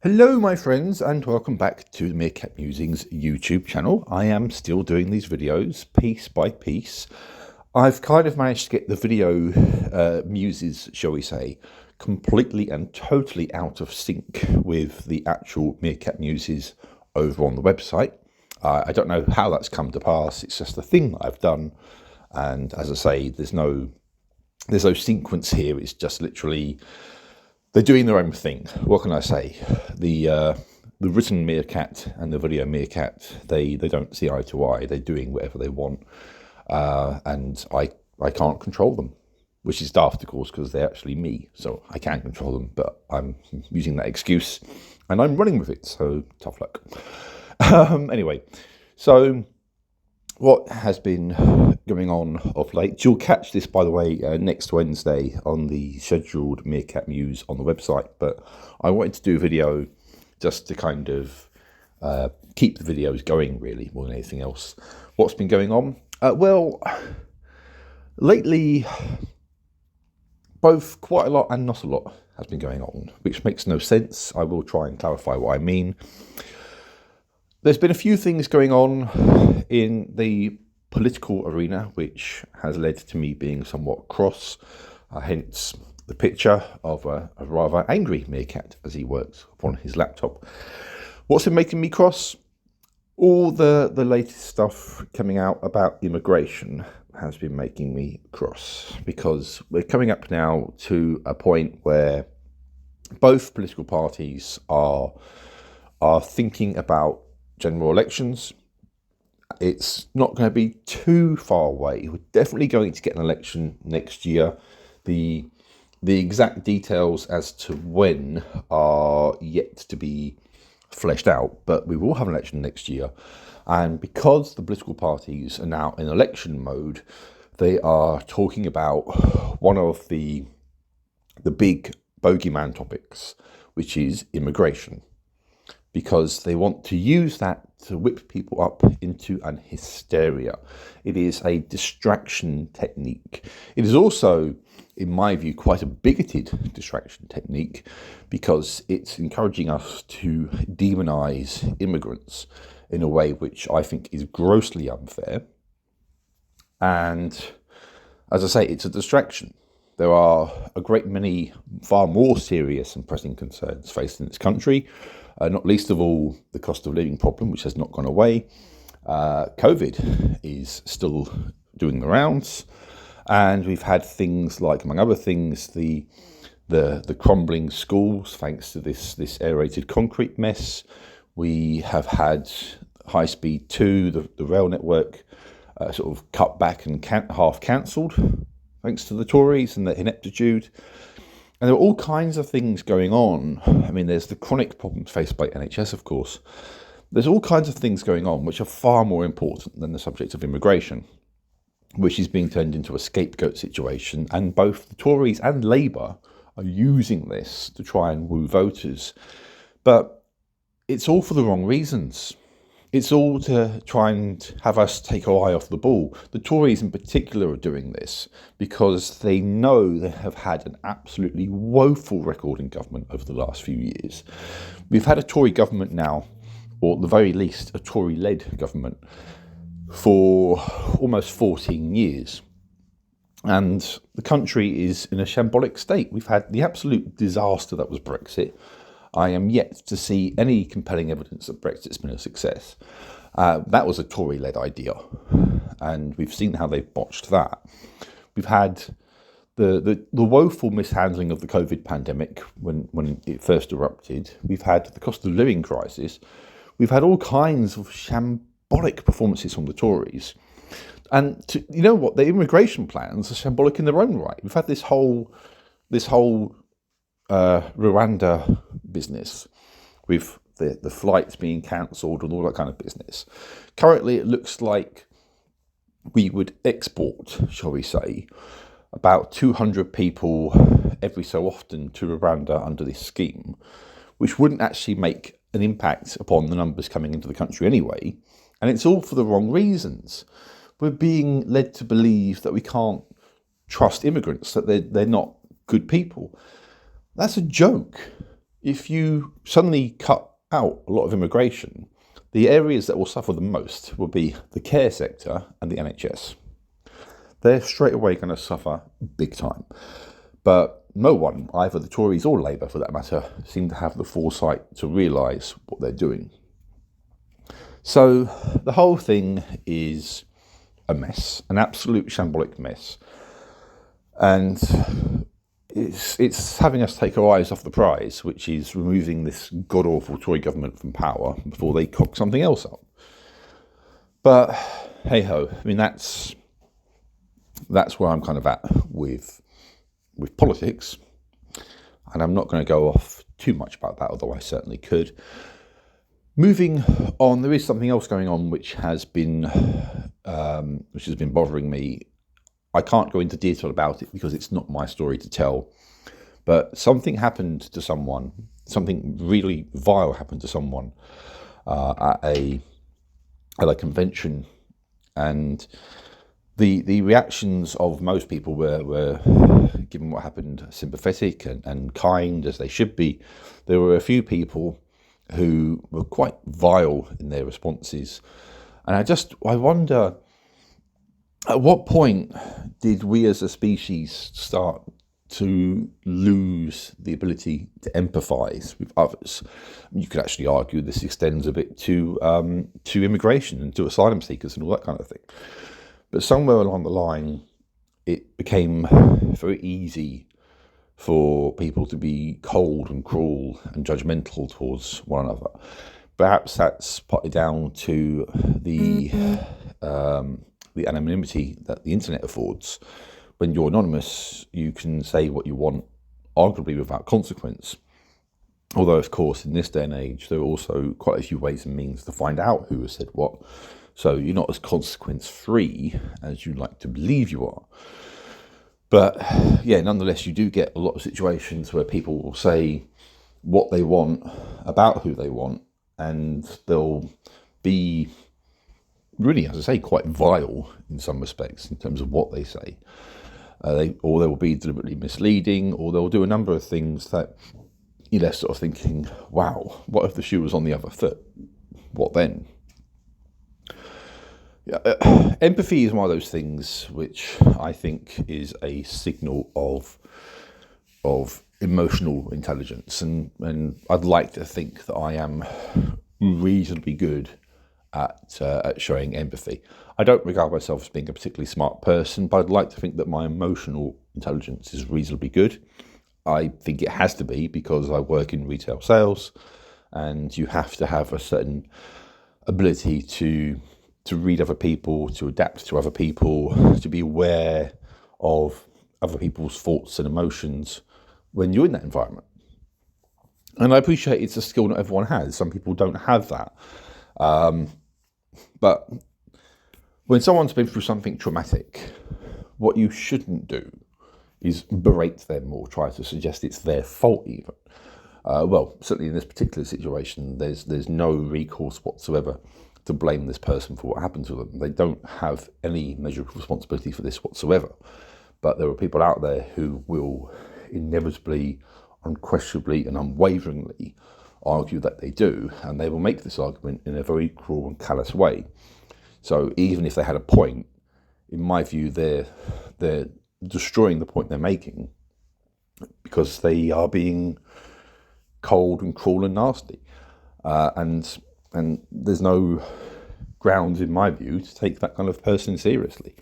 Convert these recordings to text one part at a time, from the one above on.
Hello my friends, and welcome back to the Meerkat Musings YouTube channel. I am still doing these videos piece by piece. I've kind of managed to get the video muses, shall we say, completely and totally out of sync with the actual Meerkat muses over on the website. I don't know how that's come to pass. It's just a thing that I've done, and as I say, there's no sequence here. It's just literally they're doing their own thing. What can I say? The written Meerkat and the video Meerkat, they don't see eye to eye. They're doing whatever they want, and I can't control them, which is daft, of course, because they're actually me, so I can control them. But I'm using that excuse, and I'm running with it. So tough luck. Anyway, so what has been going on of late? You'll catch this, by the way, next Wednesday on the scheduled Meerkat Muse on the website. But I wanted to do a video just to kind of keep the videos going, really, more than anything else. What's been going on? Well, lately, both quite a lot and not a lot has been going on, which makes no sense. I will try and clarify what I mean. There's been a few things going on in the political arena, which has led to me being somewhat cross, hence the picture of a rather angry Meerkat as he works upon his laptop. What's been making me cross? All the latest stuff coming out about immigration has been making me cross, because we're coming up now to a point where both political parties are thinking about general elections. It's not going to be too far away. We're definitely going to get an election next year. The exact details as to when are yet to be fleshed out, but we will have an election next year. And because the political parties are now in election mode, they are talking about one of the big bogeyman topics, which is immigration, because they want to use that to whip people up into an hysteria. It is a distraction technique. It is also, in my view, quite a bigoted distraction technique, because it's encouraging us to demonize immigrants in a way which I think is grossly unfair. And as I say, it's a distraction. There are a great many far more serious and pressing concerns facing this country, not least of all the cost of living problem, which has not gone away. COVID is still doing the rounds, and we've had things like, among other things, the crumbling schools thanks to this aerated concrete mess. We have had High Speed 2, the rail network, sort of cut back and half cancelled, thanks to the Tories and their ineptitude. And there are all kinds of things going on. I mean, there's the chronic problems faced by NHS, of course. There's all kinds of things going on which are far more important than the subject of immigration, which is being turned into a scapegoat situation. And both the Tories and Labour are using this to try and woo voters. But it's all for the wrong reasons. It's all to try and have us take our eye off the ball. The Tories in particular are doing this because they know they have had an absolutely woeful record in government over the last few years. We've had a Tory government now, or at the very least a Tory-led government, for almost 14 years. And the country is in a shambolic state. We've had the absolute disaster that was Brexit. I am yet to see any compelling evidence that Brexit's been a success. That was a Tory-led idea, and we've seen how they've botched that. We've had the woeful mishandling of the COVID pandemic when it first erupted. We've had the cost of living crisis. We've had all kinds of shambolic performances from the Tories. And you know what? The immigration plans are shambolic in their own right. We've had this whole Rwanda business with the flights being cancelled and all that kind of business. Currently, it looks like we would export, shall we say, about 200 people every so often to Rwanda under this scheme, which wouldn't actually make an impact upon the numbers coming into the country anyway. And it's all for the wrong reasons. We're being led to believe that we can't trust immigrants, that they're not good people. That's a joke. If you suddenly cut out a lot of immigration, the areas that will suffer the most will be the care sector and the NHS. They're straight away going to suffer big time. But no one, either the Tories or Labour for that matter, seem to have the foresight to realise what they're doing. So the whole thing is a mess, an absolute shambolic mess. And it's having us take our eyes off the prize, which is removing this god-awful Tory government from power before they cock something else up. But hey-ho, I mean, that's where I'm kind of at with politics. And I'm not going to go off too much about that, although I certainly could. Moving on, there is something else going on which has been bothering me. I can't go into detail about it because it's not my story to tell. But something happened to someone, something really vile happened to someone at a convention, and the reactions of most people were, given what happened, sympathetic and kind, as they should be. There were a few people who were quite vile in their responses. And I wonder, at what point did we as a species start to lose the ability to empathise with others? You could actually argue this extends a bit to immigration and to asylum seekers and all that kind of thing. But somewhere along the line, it became very easy for people to be cold and cruel and judgmental towards one another. Perhaps that's partly down to the anonymity that the internet affords. When you're anonymous, you can say what you want, arguably without consequence. Although, of course, in this day and age, there are also quite a few ways and means to find out who has said what. So you're not as consequence-free as you'd like to believe you are. But yeah, nonetheless, you do get a lot of situations where people will say what they want about who they want, and they'll be really, as I say, quite vile in some respects in terms of what they say. They will be deliberately misleading, or they'll do a number of things that you're left sort of thinking, wow, what if the shoe was on the other foot? What then? Empathy is one of those things which I think is a signal of emotional intelligence, and I'd like to think that I am reasonably good at showing empathy. I don't regard myself as being a particularly smart person, but I'd like to think that my emotional intelligence is reasonably good. I think it has to be because I work in retail sales, and you have to have a certain ability to read other people, to adapt to other people, to be aware of other people's thoughts and emotions when you're in that environment. And I appreciate it's a skill not everyone has. Some people don't have that. But when someone's been through something traumatic, what you shouldn't do is berate them or try to suggest it's their fault even. Well, certainly in this particular situation, there's no recourse whatsoever to blame this person for what happened to them. They don't have any measure of responsibility for this whatsoever. But there are people out there who will inevitably, unquestionably and unwaveringly argue that they do, and they will make this argument in a very cruel and callous way. So even if they had a point, in my view, they're destroying the point they're making because they are being cold and cruel and nasty. And there's no grounds, in my view, to take that kind of person seriously.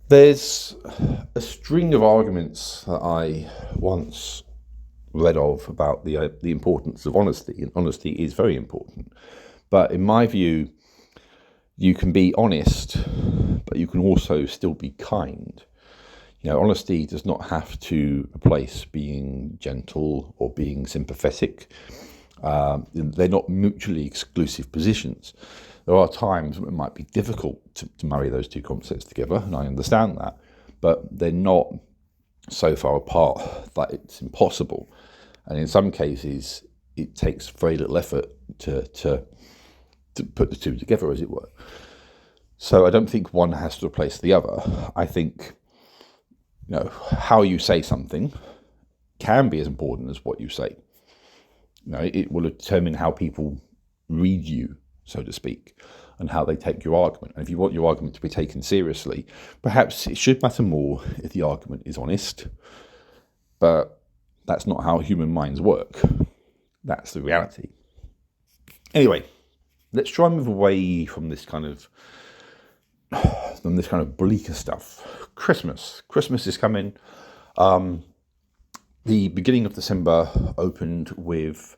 There's a string of arguments that I once read of about the importance of honesty, and honesty is very important. But in my view, you can be honest, but you can also still be kind. Honesty does not have to replace being gentle or being sympathetic. They're not mutually exclusive positions. There are times when it might be difficult to marry those two concepts together, and I understand that, but they're not so far apart that it's impossible. And in some cases, it takes very little effort to put the two together, as it were. So I don't think one has to replace the other. I think how you say something can be as important as what you say. It will determine how people read you, so to speak, and how they take your argument. And if you want your argument to be taken seriously, perhaps it should matter more if the argument is honest. But that's not how human minds work. That's the reality. Anyway, let's try and move away from this kind of bleaker stuff. Christmas is coming. The beginning of December opened with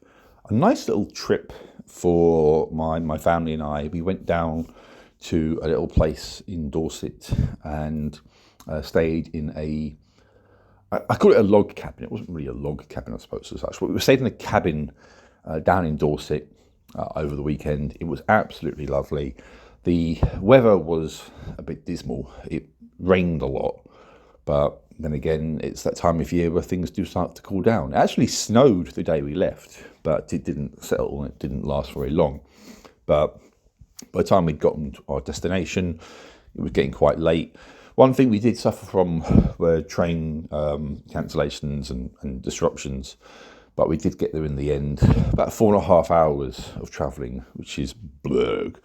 a nice little trip for my family and I. We went down to a little place in Dorset and stayed in I call it a log cabin. It wasn't really a log cabin, I suppose, as such. But we stayed in a cabin down in Dorset over the weekend. It was absolutely lovely. The weather was a bit dismal. It rained a lot, but then again, it's that time of year where things do start to cool down. It actually snowed the day we left, but it didn't settle and it didn't last very long. But by the time we'd gotten to our destination, it was getting quite late. One thing we did suffer from were train cancellations and disruptions, but we did get there in the end. About 4.5 hours of travelling, which is blurg.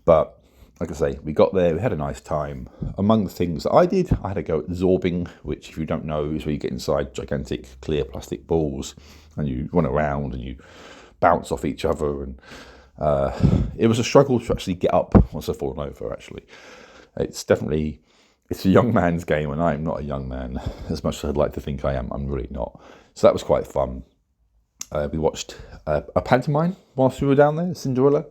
But like I say, we got there, we had a nice time. Among the things that I did, I had to go at zorbing, which, if you don't know, is where you get inside gigantic clear plastic balls and you run around and you bounce off each other. And it was a struggle to actually get up once I've fallen over, actually. It's a young man's game, and I'm not a young man, as much as I'd like to think I am. I'm really not. So that was quite fun. We watched a pantomime whilst we were down there, Cinderella.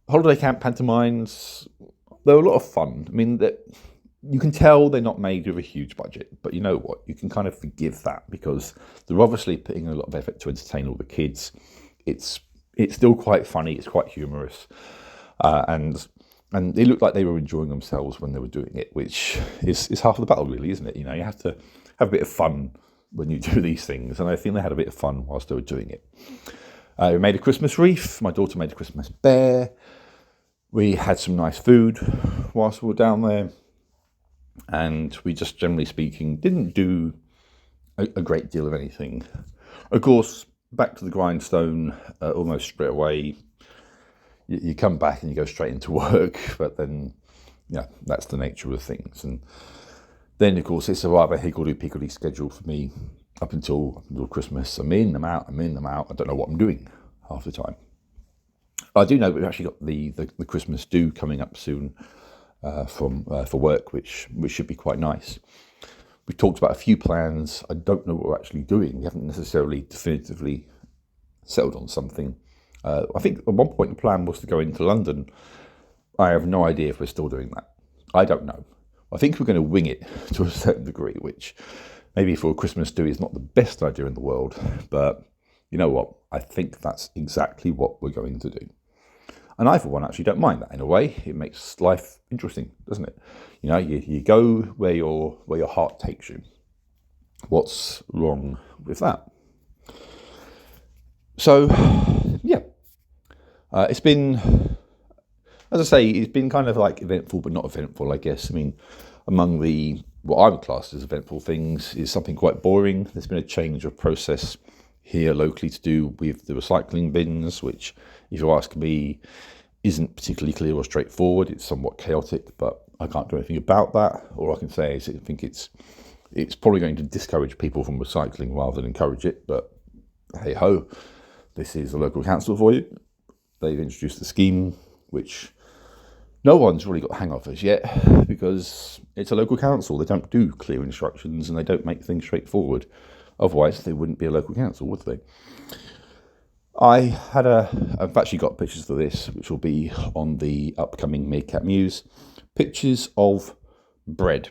Holiday camp pantomimes, they're a lot of fun. I mean, you can tell they're not made with a huge budget, but you know what? You can kind of forgive that because they're obviously putting a lot of effort to entertain all the kids. It's still quite funny. It's quite humorous, and they looked like they were enjoying themselves when they were doing it, which is half of the battle, really, isn't it? You have to have a bit of fun when you do these things, and I think they had a bit of fun whilst they were doing it. We made a Christmas wreath. My daughter made a Christmas bear. We had some nice food whilst we were down there. And we just, generally speaking, didn't do a great deal of anything. Of course, back to the grindstone almost straight away. You come back and you go straight into work. But then, that's the nature of things. And then, of course, it's a rather higgledy-piggledy schedule for me up until Christmas. I'm in, I'm out. I don't know what I'm doing half the time. I do know we've actually got the Christmas do coming up soon for work, which should be quite nice. We've talked about a few plans. I don't know what we're actually doing. We haven't necessarily definitively settled on something. I think at one point the plan was to go into London. I have no idea if we're still doing that. I don't know. I think we're going to wing it to a certain degree, which maybe for a Christmas do is not the best idea in the world, but you know what? I think that's exactly what we're going to do. And I, for one, actually don't mind that in a way. It makes life interesting, doesn't it? You go where your heart takes you. What's wrong with that? So, yeah. It's been, as I say, it's been kind of like eventful, but not eventful, I guess. I mean, among what I would class as eventful things is something quite boring. There's been a change of process here locally to do with the recycling bins, which, if you ask me, isn't particularly clear or straightforward. It's somewhat chaotic, but I can't do anything about that. All I can say is I think it's probably going to discourage people from recycling rather than encourage it, but hey ho, this is the local council for you. They've introduced a scheme which no one's really got the hang of as yet, because it's a local council. They don't do clear instructions and they don't make things straightforward. Otherwise, they wouldn't be a local council, would they? I've actually got pictures of this, which will be on the upcoming Meerkat Muse. Pictures of bread,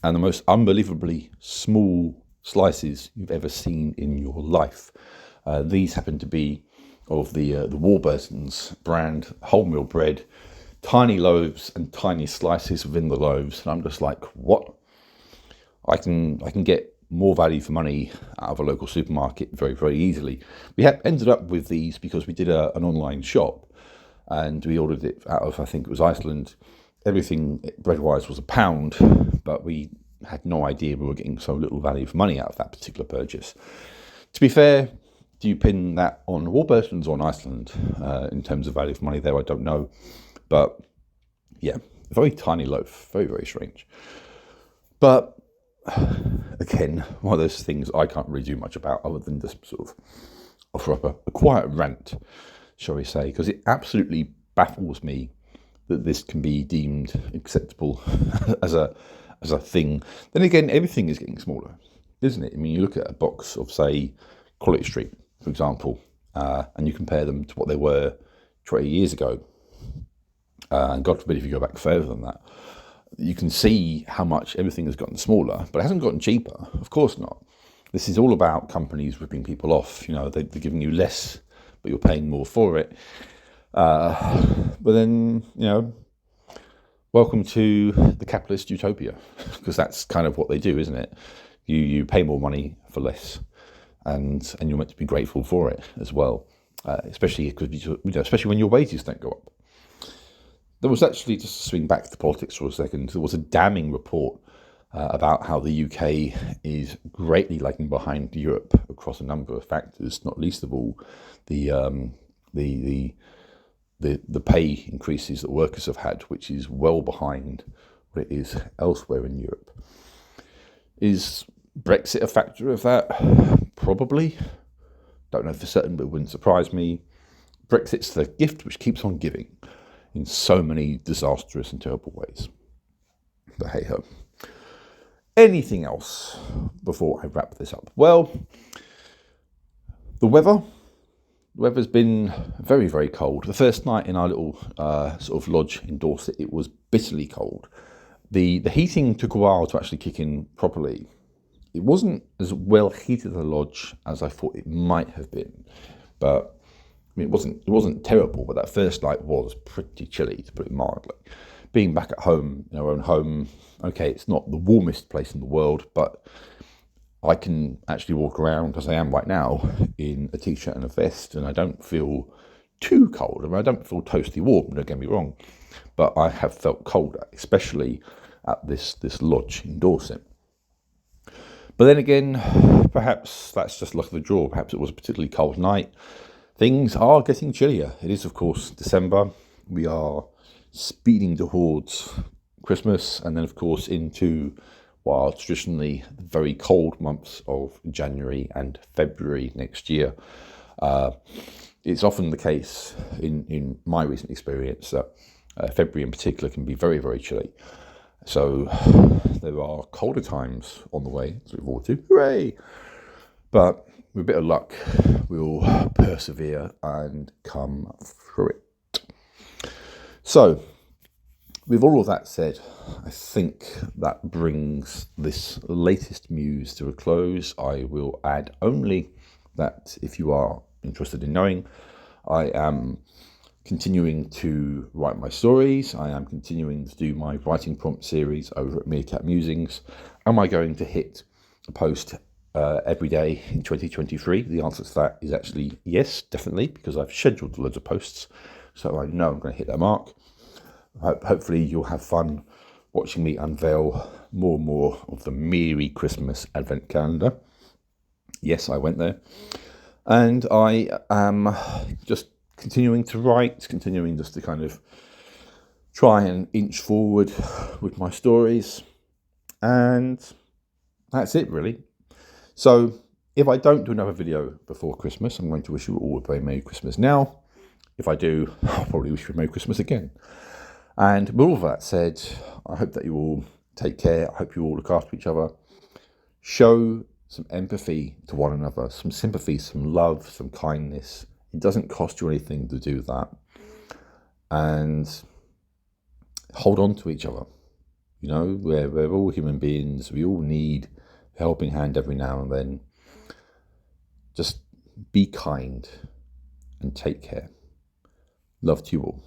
and the most unbelievably small slices you've ever seen in your life. These happen to be of the Warburton's brand wholemeal bread, tiny loaves and tiny slices within the loaves. And I'm just like, what? I can get more value for money out of a local supermarket very, very easily. We ended up with these because we did an online shop and we ordered it out of, I think it was Iceland. Everything bread-wise was £1, but we had no idea we were getting so little value for money out of that particular purchase. To be fair, do you pin that on Warburtons or on Iceland in terms of value for money there? I don't know. But yeah, a very tiny loaf, very, very strange. But again, one of those things I can't really do much about other than just sort of offer up a quiet rant, shall we say, because it absolutely baffles me that this can be deemed acceptable as a thing. Then again, everything is getting smaller, isn't it? I mean, you look at a box of, say, Quality Street, for example, and you compare them to what they were 20 years ago, and God forbid if you go back further than that, you can see how much everything has gotten smaller, but it hasn't gotten cheaper. Of course not. This is all about companies ripping people off. You know, they're giving you less, but you're paying more for it. But then, you know, welcome to the capitalist utopia, because that's kind of what they do, isn't it? You pay more money for less, and you're meant to be grateful for it as well, especially because especially when your wages don't go up. There was actually, just to swing back to politics for a second, there was a damning report about how the UK is greatly lagging behind Europe across a number of factors, not least of all the pay increases that workers have had, which is well behind what it is elsewhere in Europe. Is Brexit a factor of that? Probably. Don't know for certain, but it wouldn't surprise me. Brexit's the gift which keeps on giving in so many disastrous and terrible ways. But hey ho. Anything else before I wrap this up? Well, the weather's been very, very cold. The first night in our little sort of lodge in Dorset, it was bitterly cold. The heating took a while to actually kick in properly. It wasn't as well heated a lodge as I thought it might have been, but I mean, it wasn't terrible. But that first night was pretty chilly, to put it mildly. Being back at home, in our own home, okay, it's not the warmest place in the world, but I can actually walk around, as I am right now, in a t-shirt and a vest, and I don't feel too cold. I mean, I don't feel toasty warm, don't get me wrong, but I have felt colder, especially at this lodge in Dorset. But then again, perhaps that's just luck of the draw. Perhaps it was a particularly cold night. Things are getting chillier. It is, of course, December. We are speeding towards Christmas, and then, of course, into what are traditionally the very cold months of January and February next year. It's often the case in my recent experience that February in particular can be very, very chilly. So there are colder times on the way to look forward to. Hooray! But with a bit of luck, we'll persevere and come through it. So, with all of that said, I think that brings this latest Muse to a close. I will add only that if you are interested in knowing, I am continuing to write my stories. I am continuing to do my writing prompt series over at Meerkat Musings. Am I going to hit a post every day in 2023? The answer to that is actually yes, definitely, because I've scheduled loads of posts, so I know I'm going to hit that mark. Hopefully you'll have fun watching me unveil more and more of the Merry Christmas Advent Calendar. Yes, I went there. And I am just continuing to write, continuing just to kind of try and inch forward with my stories. And that's it, really. So if I don't do another video before Christmas, I'm going to wish you all a very Merry Christmas now. If I do, I'll probably wish you a Merry Christmas again. And with all of that said, I hope that you all take care. I hope you all look after each other. Show some empathy to one another, some sympathy, some love, some kindness. It doesn't cost you anything to do that. And hold on to each other. You know, we're all human beings. We all need a helping hand every now and then. Just be kind and take care. Love to you all.